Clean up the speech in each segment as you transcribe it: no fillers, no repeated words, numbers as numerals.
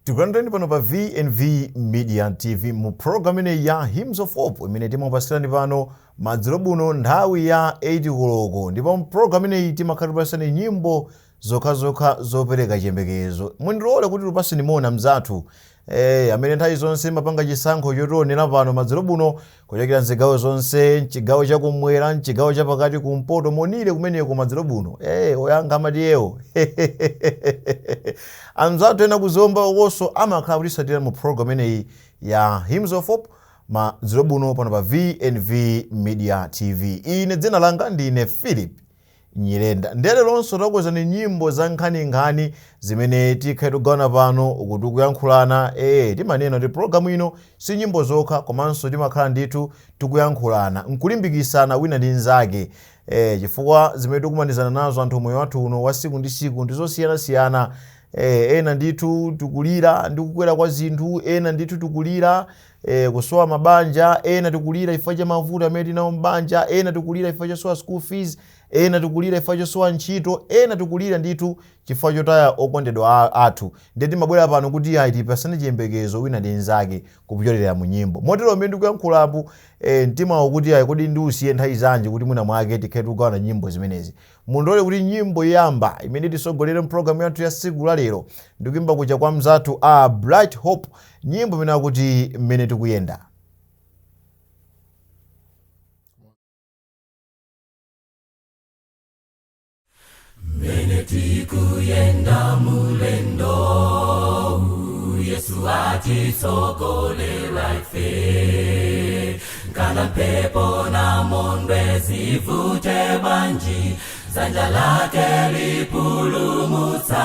Tikulandirani pano pa VNV Media TV mu program ine ya Hymns of Hope imene timapasirani pano madzulo buno nthawi ya 8 koloko. Ndipo mu program ine timakhalipasani nyimbo zokhazokha zopereka chiyembekezo. Mundilole kuti lupasini mona mzathu amene nthawi zonse mapanga chisankho chotionera pano madzulo buno kuchokera mzigawo zonse, mchigawo chakumwera, mchigawo chapakati, kumpoto, monire kumeneko madzulo buno. Oyanga amatiyewo anzathu ena kuzomba okoso amakhala kutisatira mu program ineyi ya Hymns of Hope madzulo buno pano pa VNV Media TV. Ine dzina langa ndine Philip Nyirenda. Ndere lonso takozani nyimbo za nkhani zimene tikhala kugawana pano kuti kuyankhulana. Timanena kuti program ino si nyimbo zokha komanso timakhala ndithu tikuyankhulana nkulimbikisana wina ndi nzake. Chifukwa zimene tikumanizana nazo anthu moyo wathu uno wa siku ndi siku ndizosiyana-siyana. Ena ndithu tikulira ndi kukwera kwa zinthu, ena ndithu tikulira kusowa mabanja, ena tikulira chifukwa cha mavuto amene tinawo mbanja, ena tikulira chifukwa chosowa school fees, ena tikulira chifukwa chosowa ntchito, ena tikulira ndithu chifukwa chotaya okondedwa athu. Ndiye timabwera pano kuti tipasane chiyembekezo wina ndi nzake kupyolera mu nyimbo. Motero amene ndikuyankhulapo mtima kuti kodi ndiusiye nthawi zanji kuti mwina mwake tikhala kugawana nyimbo zimenezi. Mundilole kuti nyimbo yoyamba imene tisogolere mu program yathu ya siku la lero ndikuimba kuja kwa mzathu Bright Hope, nyimbo imene akuti mmene tikuyenda. Mmene tikuyenda mulendo, Yesu atisogolera ife. Kana pepo na mondwe zivute banji, dzanja lake lipulumutsa.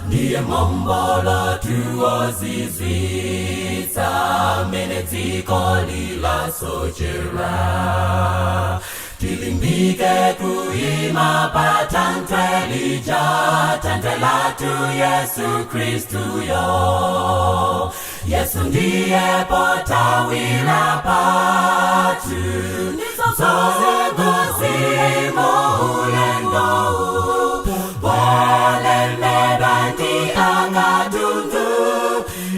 Ndiye mombolo tuozizwitsa, mmene dziko lilasochera. Tilimbike kuima pa thanthwe lija, thanthwe lathu Yesu Kristu yo. Yesu ndiye potawira pathu, zozegozimo ulendo. Wale mebanti akatundu,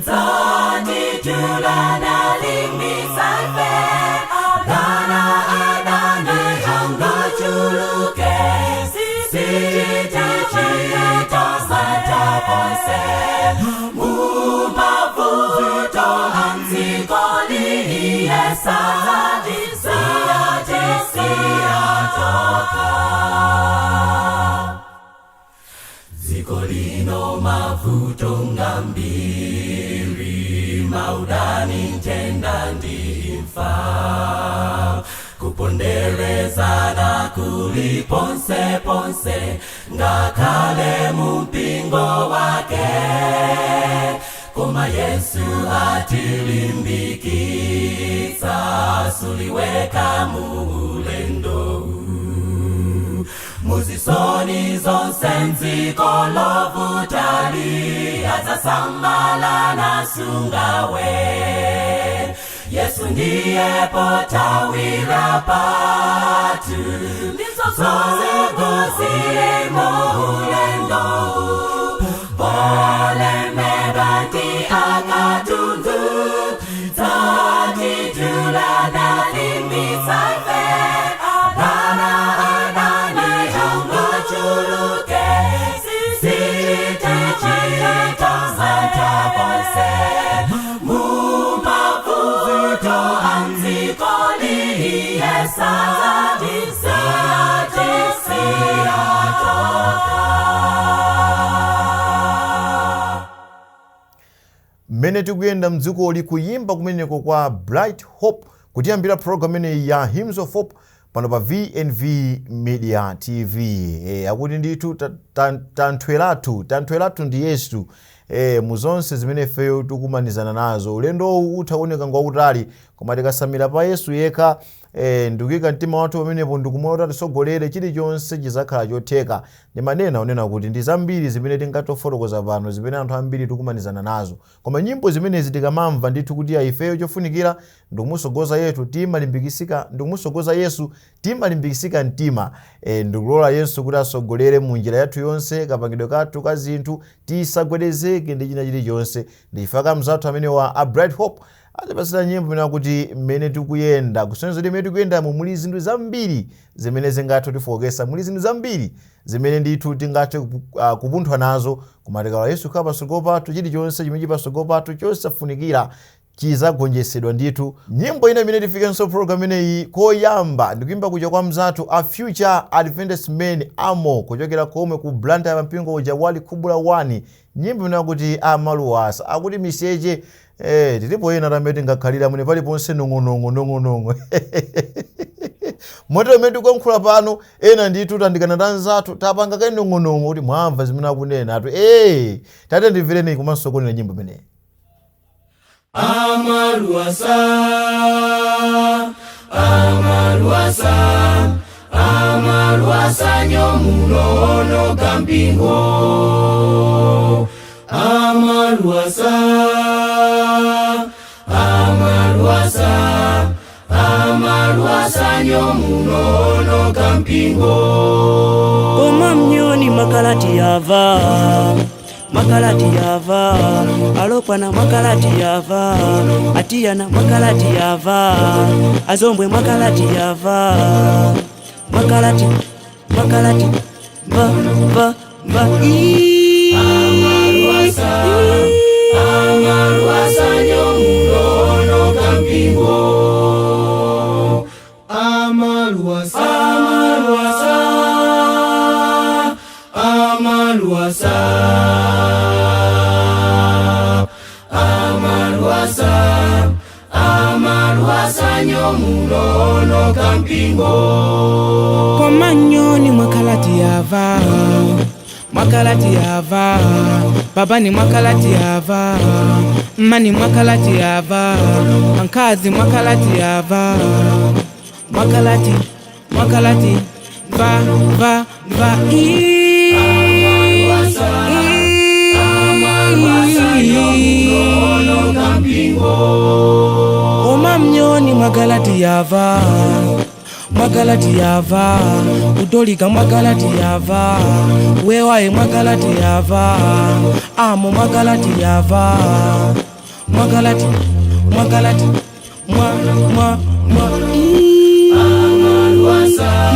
zati tulana limisafe. Dana adane hanga chuluke, siti chita santa ponse. Mumavuto anzikoli yesa, siatoka. Zikolino mavuto ngambiri, maudani ntenda ndimfa. Kuponderezana kuli ponse ponse, ngakale mumpingo wake. Koma Yesu atilimbikitsa, suliweka mulendo. Muzisoni zonse nziko lovutali, azasamala na sungawe. Yesu ndiye potawira pathu, zozegozimo ulendo. Pole mebanti akatundu, zati tulana limisafe. Dana adane hanga chuluke, siti chita santa ponse. Mumavuto anzikoli yesa, siatoka. Mmene tikuyenda mdziko likuyimba kumeneko kwa Bright Hope kutiyambira program ine ya Hymns of Hope pano pa VNV Media TV. Akuti ndithu thanthwe lathu ndi Yesu. Muzonse zimene feyo tikumanizana nazo. Ulendo uthaoneka ngwautali, koma tikasamira pa Yesu yekha ndikuyika mtima wathu pamenepo ndikumota tisogolere chilichonse chizakhala chotheka. Ndimanena onena kuti ndi zambiri zimene tingatofotokoza pano zimene anthu ambiri tikumanizana nazo, koma nyimbo zimenezi tikamamva ndithu kuti ifeyo chofunikira ndikumusogoza Yesu timalimbikisika mtima, ndikulola Yesu kuti asogolere mu njira yathu yonse, kapangidwe kathu ka zinthu tisagwedezeke ndi china chilichonse. Ndifaka mzathu amene wa Bright Hope atipasira nyimbo imene kuti mmene tikuyenda kusonyeza kuti mmene tikuyenda muli zinthu zambiri zimene zingathe tifokesa, muli zinthu zambiri zimene ndithu tingathe kupunthwa nazo, koma tikalola Yesu kukhala patsogolo pathu chilichonse chimene chili patsogolo pathu chosafunikira chizagonjetsedwa ndithu. Nyimbo ina imene tifikenso program ineyi koyamba ndikuimba kuja kwa mzathu a Future Adventist Men Amo kuchokera komwe ku Blantyre ya mpingo uja wali Kubula 1. Nyimbo imene kuti amaluwasa akuti miseche tilipo ena tamene tingakhalira mwene paliponse nong'onong'o motero mmene tikuyankhula pano ena ndithu tandikana ndi anzathu tapanga kayi nong'onong'o kuti mwamva zimene akunena atu tate ndimvereni komanso konena nyimbo imeneyi. Amaluwasa, amaluwasa, amaluwasa nyomuno ono kampingo. Amaluwasa, amaluwasa, amaluwasa nyomuno ono kampingo. Koma mnyoni makalati yava, makalati yava, alopana makalati yava, atiyana makalati yava, azombwe makalati yava, makalati va Amaluwasa, amaluwasa nyomuno ono kampingo. Amaluwasa, amaluwasa, amaluwasa, amaluwasa, amaluwasa nyomuno ono kampingo. Koma nyoni makalati yava, makalati yava, baba ni makalati yava, mani makalati yava, ankazi makalati yava, makalati va Amaluwasa, amaluwasa nyomuno ono kampingo. Koma mnyoni makalati yava, makalati yava, utolika makalati yava, wewaye makalati yava, amo makalati yava, makalati Amaluwasa,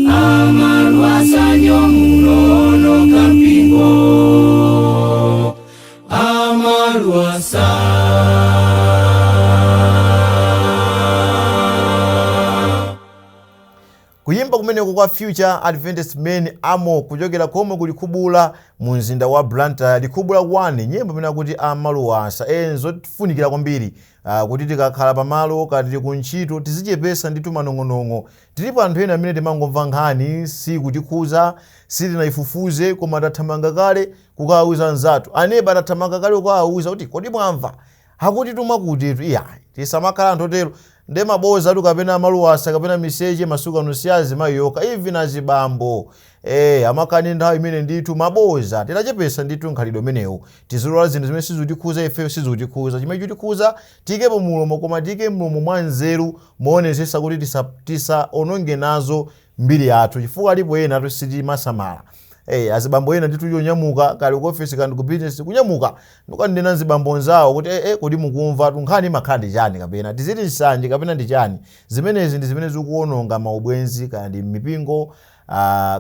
amaluwasa nyomuno ono kampingo. Amaluwasa. Kuyimba kumeneko kwa Future Adventist Men Amo kuchokera komwe kuli Kubula mu mzinda wa Blantyre, Kubula 1. Nyimbo imene kuti amaluwasa zofunikira kwambiri kuti tikakhala pamalo kati kuntchito tizichepesa ndithu manong'onong'o. Tilipo anthu ena amene timangomva nkhani sikutikhuza sitinaifufuze koma tathamanga kale kukawuza anzathu, aneba tathamanga kale kukawuza kuti kodi mwamva akuti tumakuti tisamakhala anthu otero nde maboza atu kapena amaluwasa kapena miseche masuku anusiyazi mayoka ivi na zibambo amakani nthawi imene ndithu maboza tinachepesa ndithu nkhalidwe menewu tizilola zinthu zimene sizutikhuza ifeyo sizutikhuza chimene chutikhuza tikepo mulomo koma tike mlomo mwa nzeru moonezesa kuti tisaononge nazo mbiri yathu chifukwa alipo ena atu sitimasamala. Azibambo ena ndithu yonyamuka kali ku office kandi ku business kunyamuka ndikandena nzibambo nzawo kuti kodi mukumva tunkhani makhandi chani kapena tiziti nsanje kapena ndi chani. Zimenezi ndi zimene zikuononga maubwenzi kaya ndi mipingo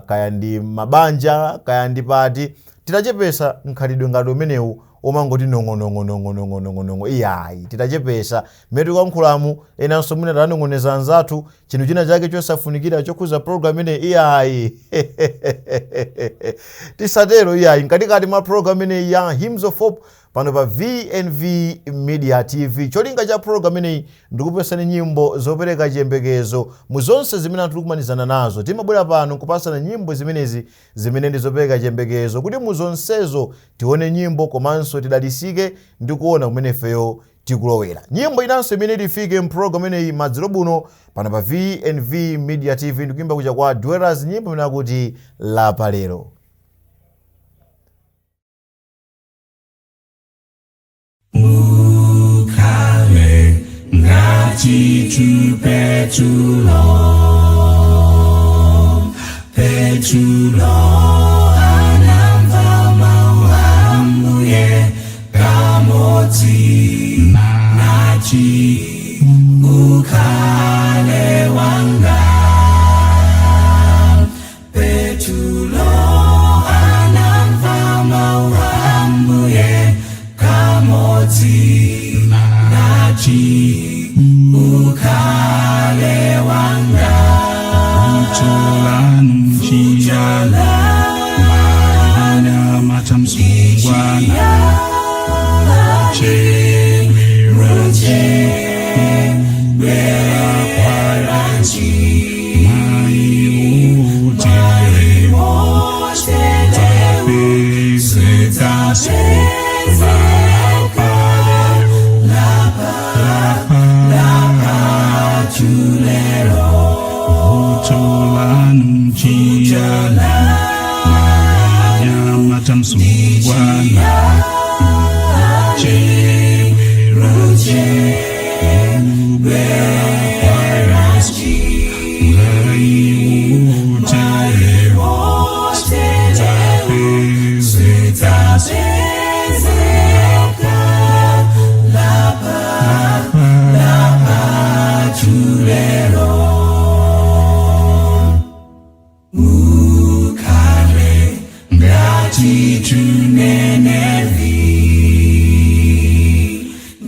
kaya ndi mabanja kaya ndi pati. Titachepesa nkhalidwe ngati umenewu omangoti nong'onong'o iyayi titachepesa mmene tikuyankhulamu enanso mwina tanong'oneza anzathu chinthu china chake chosafunikira chokhuza program ine iyayi tisatero iyayi mkatikati mwa program ine ya Hymns of Hope pano pa VNV Media TV. Cholinga cha program ineyi ndikupesani nyimbo zopereka chiyembekezo mu zonse zimene anthu tikumanizana nazo. Timabwera pano kupasana nyimbo zimenezi zimene ndi zopereka chiyembekezo kuti mu zonsezo tione nyimbo komanso tidalisike ndi kuona kumene ifeyo tikulowera. Nyimbo inanso imene tifike mprogram ineyi madzulo buno pano pa VNV Media TV ndikuimba kuja kwa Dwellers, nyimbo imene akuti lapa lero. Ukale ngati tupetulo anamva mauambuye kamodzi nachi ukale wanga. Petulo anamva mauambuye kamodzi nachi ukale wanga. Futola maina matamsungwana chewiroje bera kwaranchi mai utere zetaso lapa chulero. Futola maina matamsungwana chewiroje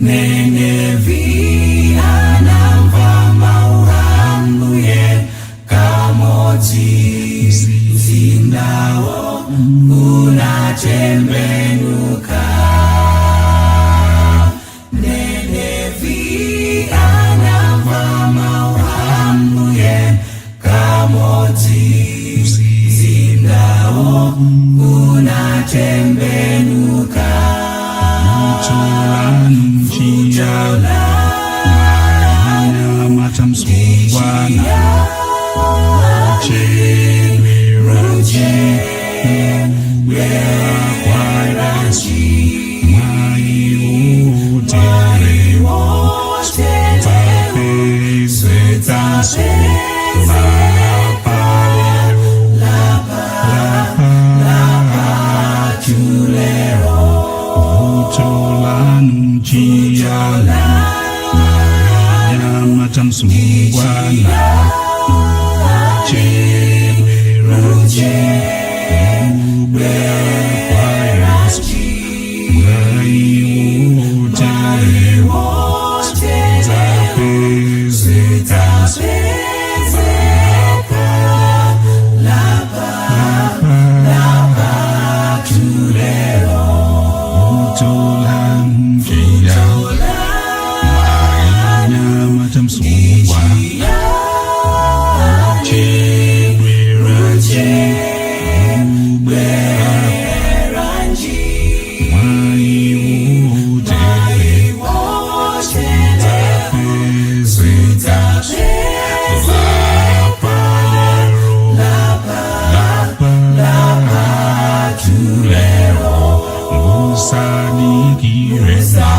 Nenevi anamva mauambuye kamodzi zindawo unatembenuka. Nenevi anamva mauambuye kamodzi zindawo unatembenuka. Futola maina matamsungwana chewiroje bera kwaranchi mai utere zetaso lapa chulero. Futola maina matamsungwana chewiroje bera kwaranchi mai utere zetaso lapa chulero. Futola maina matamsungwana chewiroje bera mai utere zetaso lapa chulero. Usadikirema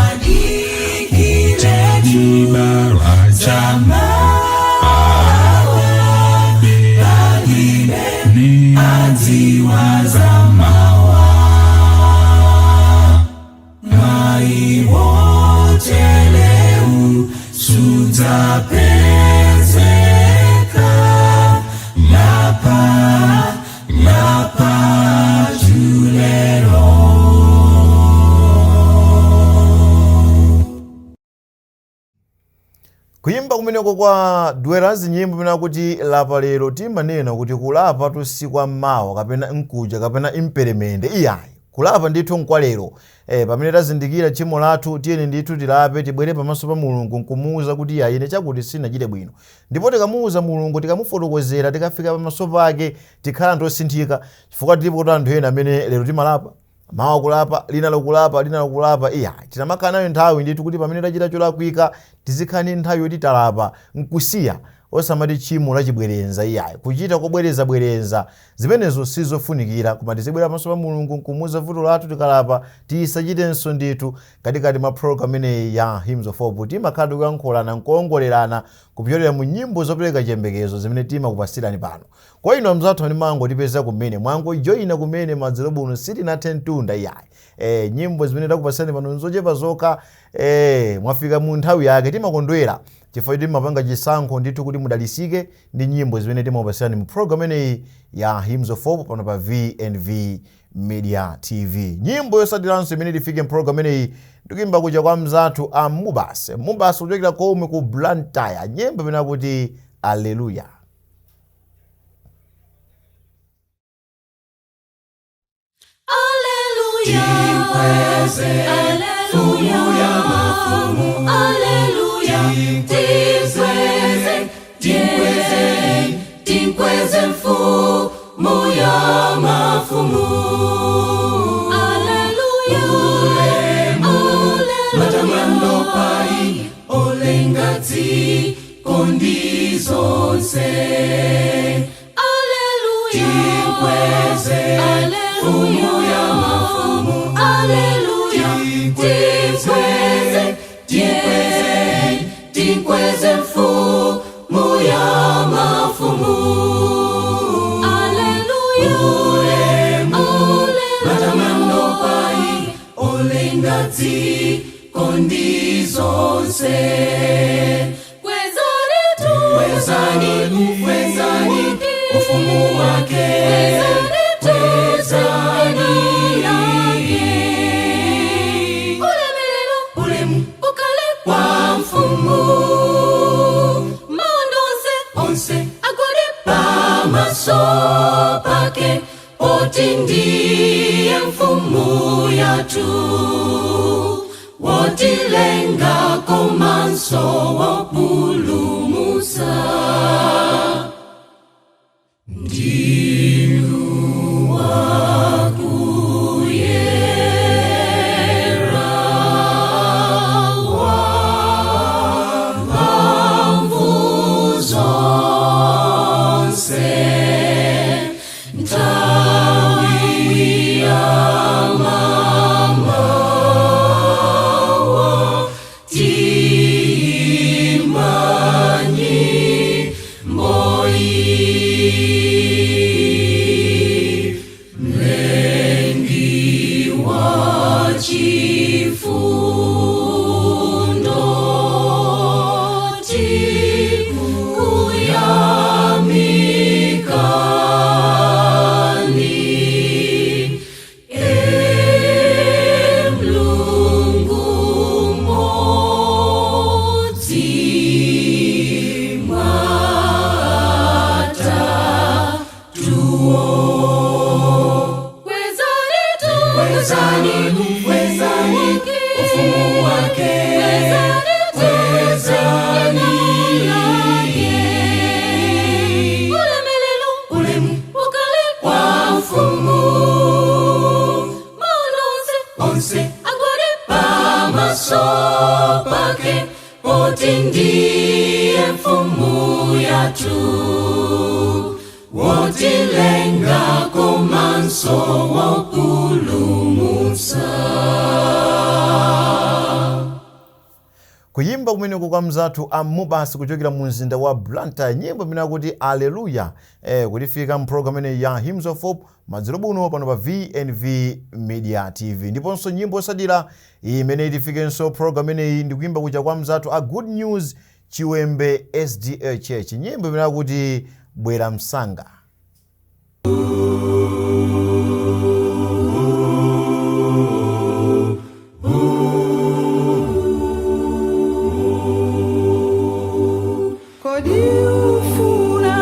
utenibaraja ni aziwazamawa mai woteleu sutapezeka lapa chulero. Kuimba kumeneko kwa Dwellers, nyimbo imene akuti lapa lero timanena kuti kulapa tusikwa mawa kapena nkuja kapena imperemende iyayi. Kulapa ndithu nkwalero. Pamene tazindikira tchimo lathu tiyeni ndithu tilape tibwere pamaso pa Mulungu nkumuwuza kuti iyayi ine chakuti sinachite bwino. Ndipo tikamuwuza Mulungu tikamufotokozera tikafika pamaso pake tikhala ndosinthika chifukwa tilipo kuti anthu ena amene lero timalapa mawa kulapa lina lokulapa iya tinamakana nayo nthawi ndithu kuti pamene tachita cholakwika tizikhani nthawi yoti talapa nkusiya osamati chimo lachibwerenza iyayi kuchita kobwereza zimenezo sizofunikira koma tizibwera pamaso pa Mulungu nkumuza vuto lathu tikalapa tisachitenso ndithu katikati ma program imeneyi ya Hymns of Hope timakhala kuyankhulana nkuongolerana kupyolera mu nyimbo zopereka chiyembekezo zimene timakupasirani pano. Kwa ino mzathu ni mango tipeza kumene mwango joina kumene madzero buno siti na 10 tunda iyayi nyimbo zimene takupasirani pano nzochepa zokha mwafika mu nthawi yake timakondwera chifukwa timapanga chisankho ndithu kuti mudalisike ndi nyimbo zimene timapasirani mu program ineyi ya Hymns of Hope pano pa VNV Media TV. Nyimbo yosatiranso imene tifike mu program ineyi ndikuimba kuja kwa mzathu Mubas kuchokera komwe ku Blantyre, nyimbo imene akuti Alleluia. Tinkweze mfumu ya mafumu. Alleluia. Matamando pai olengati kondizonse. Alleluia. Tinkweze mfumu ya mafumu. Alleluia. Tinkweze mfumu ya mafumu. Matamando pai olengati kondizonse. Kwezani ufumu wake. Kwezani ulemu ukale kwa mfumu. Maondonse onse agore pamaso pake. Oti ndiye mfumu yatu. Wotilenga komanso wapulumusa. Ndinu wakuyera wamvu zonse. Ntawi ya mamawa timanyi mboi. Mlengi wa chifundo tikuyamikani. Mlungu moti matatuo. Kwezani ufumu wake. Kwezani ulemu ukale kwa mfumu. Maondonse onse agore pamaso pake. Oti ndiye mfumu yatu. Wotilenga komanso wapulumusa. Kuyimba kumeneko kwa mzathu Mubas kuchokera mu mzinda wa Blantyre, nyimbo imene akuti Alleluia. Kutifika mu program ineyi ya Hymns of Hope madzero buno pano pa VNV Media TV. Ndiponso nyimbo yosadira imene itifikenso program ineyi ndikuimba kuja kwa mzathu Good News Chiwembe SDA Church, nyimbo imene akuti Bwera Msanga. Kodi ufuna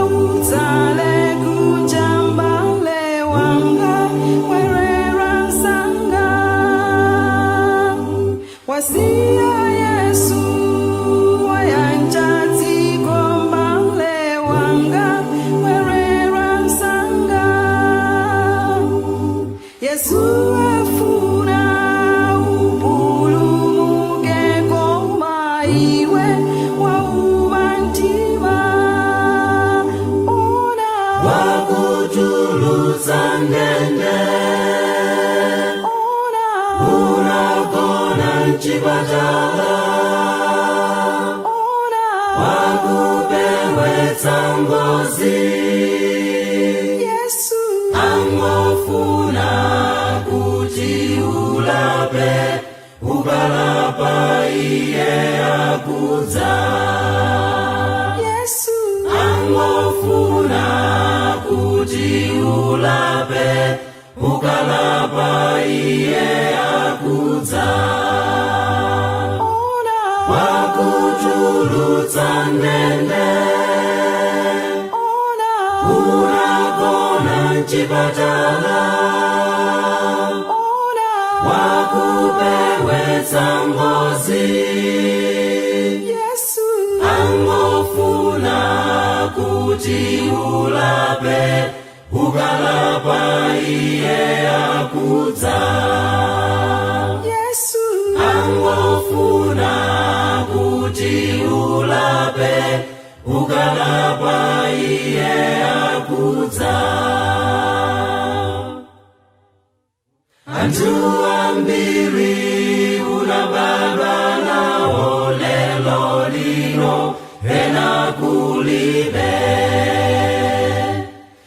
utale kujambale wanga werera nsanga. Wasia Yesu wayanjati gombale wanga werera nsanga. Yesu afuna upulumuke koma iwe waubantima. Ona wakutulutsa ndende, unagona mchipatala, wakupewetsa ngozi. Yesu angofuna kuti ulape, ukalapa iye akudza. Yesu angofuna kuti ulape, ukalapa iye akudza. ona wakutulutsa ndende, unagona mchipatala, wakupewetsa ngozi. Yesu angofuna kuti ulape, ukalapa iye akudza. Yesu angofuna kuti ulape, ukalapa iye akudza. Anthu ambiri unabadwa nawo lelo lino, ena kulibe.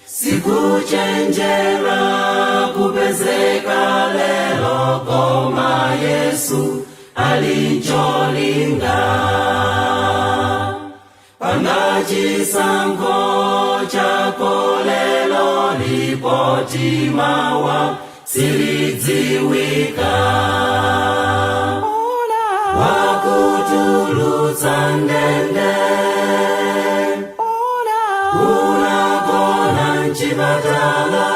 Sikuchenjera kupezeka lelo, koma Yesu alicholinga. Panga chisankho chako lelo, lipoti mawa silidziwika. ona wakutulutsa ndende, unagona mchipatala,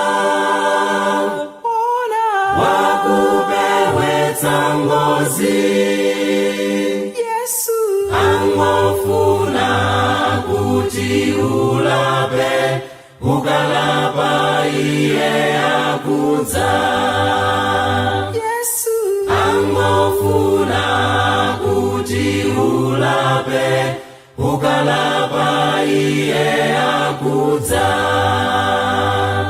wakupewetsa ngozi. Yesu angofuna kuti ulape, ukalapa iye akudza. Yesu angofuna kuti ulape, ukalapa iye akudza.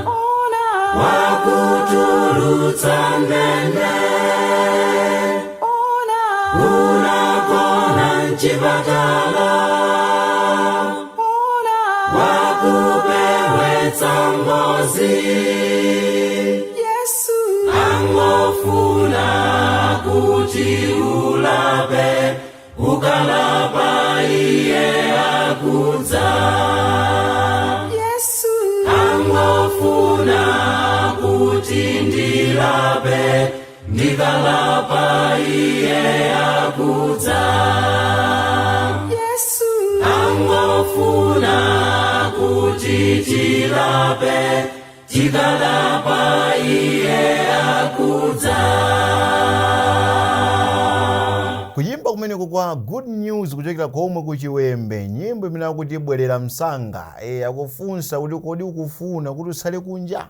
ona wakutulutsa ndende, unagona mchipatala, wakupewetsa ngozi. Yesu angofuna kuti ulape, ukalapa iye akudza. Yesu angofuna kuti ndilape, ndikalapa iye akudza. Yesu angofuna kuti tilape, tikalapa iye akudza. kuyimba kumeneko kwa Good News kuchokera komwe kuchiwembe, nyimbo imene akuti bwerera msanga. Akufunsa kuti kodi ukufuna kuti usale kunja?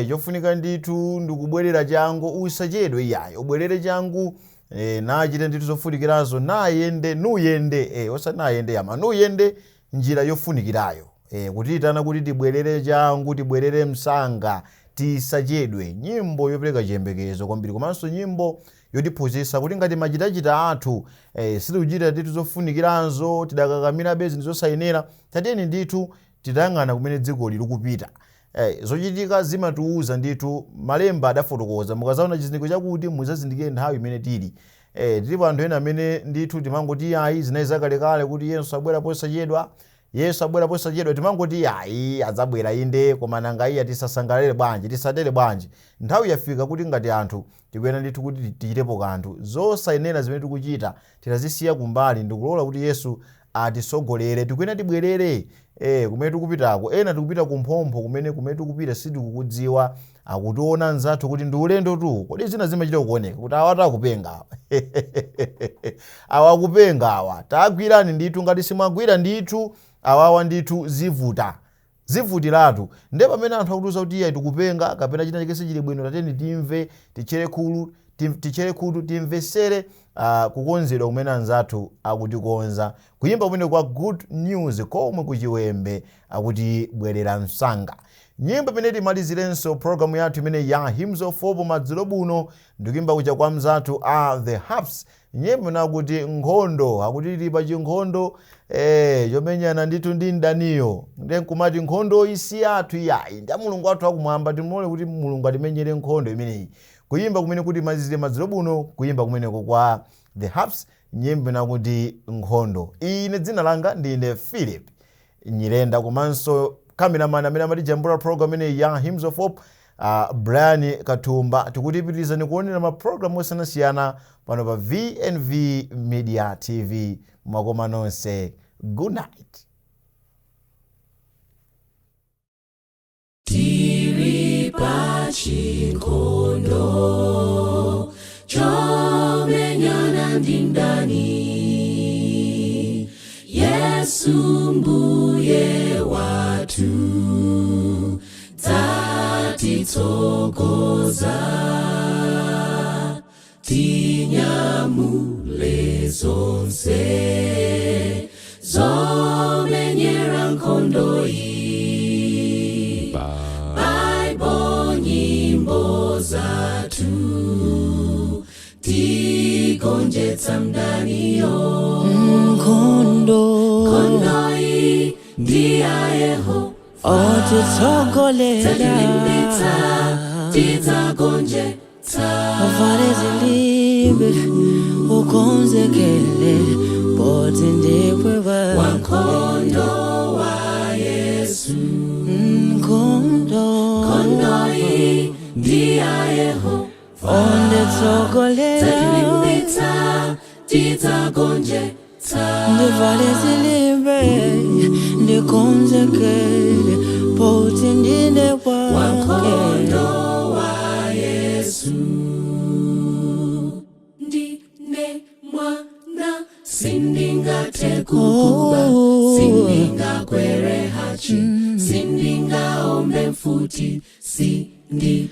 Chofunika ndithu ndikubwerera changu, usachedwe iyayi, ubwerere changu. Nachite ndithu zofunikirazo, nayende nuyende, osanayende yama nuyende njira yofunikirayo. Kutitana kuti tibwerere changu, tibwerere msanga, tisachedwe. Nyimbo yopereka chiyembekezo kwambiri, komanso nyimbo yotiphunzitsa kuti ngati machitachita athu sitikuchita ndithu zofunikirazo, tidakakamira bezi ndizosayenera, tatiyeni ndithu titayang'ana kumene dziko lili kupita. Zochitika zimatiuza ndithu, malemba adafotokoza, mukazaona chizindikiro chakuti muzazindikire nthawi imene tili. Tilipo anthu ena amene ndithu timangoti ayi zinayi zakalekale kuti Yesu abwera posachedwa, Yesu abwera posachedwa, timangoti ayi adzabwera inde, koma nanga iye tisasangalale bwanji, tisatere bwanji. Nthawi yafika kuti ngati anthu tikuyenera ndithu kuti tichitepo kanthu. Zosayenera zimene tikuchita titazisiya kumbali, ndikulola kuti Yesu atisogolere. Tikuyenera tibwerere kumene tikupitako. Ena tikupita kumphompho, kumene tikupita sitikukudziwa, akutiona nzathu kuti ndi ulendo tu. Kodi zina zimachita kuoneka kuti awa takupenga awa awa akupenga awa, tagwirani ndithu. Ngati simwagwira ndithu awawa ndithu zivuta. zivutiratu. Nde pamene anthu akutuza kuti iya tikupenga kapena china chikese chili bwino tateni timve, tichere khutu timvesere kukonzedwa kumene anzathu akutikonza. Kuyimba kumene kwa Good News komwe kuchiwembe akuti bwerera msanga. Nyimbo imene timalizirenso programu yathu imene ya Hymns of Hope madzulo buno ndikuyimba kucha kwa mzathu The Harps. Nyimbo nakuti nkhondo, akuti tili pa chinkhondo chomenyana ndithu ndi mdaniyo. Ndiye nkumati nkhondo isi yathu iyayi ndi Mulungu wathu akumwamba, timulole kuti Mulungu atimenyere nkhondo imeneyi. Kuyimba kumene kuti mazizire madzulo buno, kuyimba kumene kwa The Harps, nyimbo nakuti nkhondo. Ine dzina langa ndine Philip Nyirenda, komanso cameraman amene amatijambula program imene ya Hymns of Hope Brian Katumba. Tikutipitirizani kuonera maprogramu osiyanasiyana pano pa VNV Media TV. Mwakoma nonse. Good night. Tiri pa chinkhondo chomenyana ndi mdani, Yesu mbuye wathu dzatitsogoza, tinyamule zonse zomenyera nkhondo iyi. Bible nyimbo zathu tigonjetsa mdaniyo. Nkhondo iyi ndi ya Yehova, otitsogolela tidzagonjetsa. Vale zilibe ukonzekele poti ndipwe wankhondo wa Yesu. Nkhondo iyi ndi ya Yehova, onditsogolela tidzagonjetsa. ndivale zilibe ndikonzekele poti ndine wankhondo wa Yesu. Ndine mwana sindingathe kukuba, sindingakwere hachi, sindingaombe mfuti, sindingathe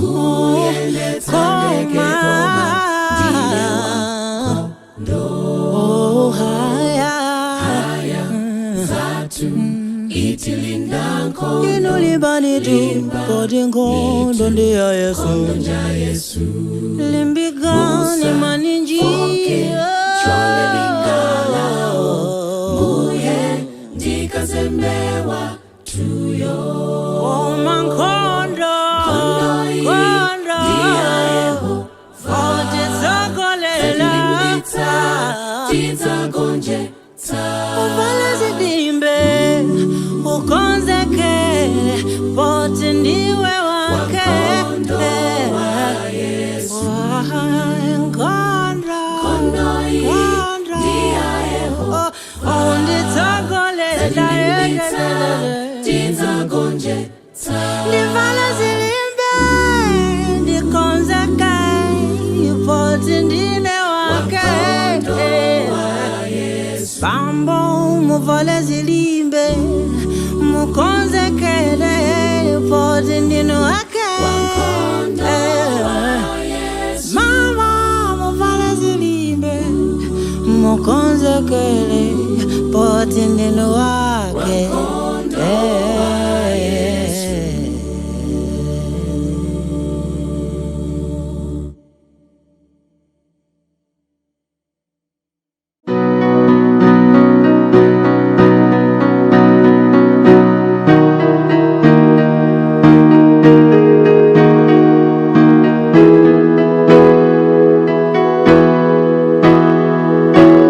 kuyendetsa ndege koma ndine wankhondo. Haya zathu itilinda nkhondo, inulibani tu poti nkhondo ndi ya Yesu. Limbikani maninjia chole lingalao, mbuye ndikazembewa tuyo. nkhondo otitsogolela tidzagonjetsa. uvale zidimbe ukonzekele poti ndiwe wake. Nkhondo iyi ndi ya Yehova, onditsogolela tidzagonjetsa. ndivala zilimbe ndikonzekele poti ndine wake. Bambo muvale zilimbe mukonzekele poti ndine wake. Mama muvale zilimbe mukonzekele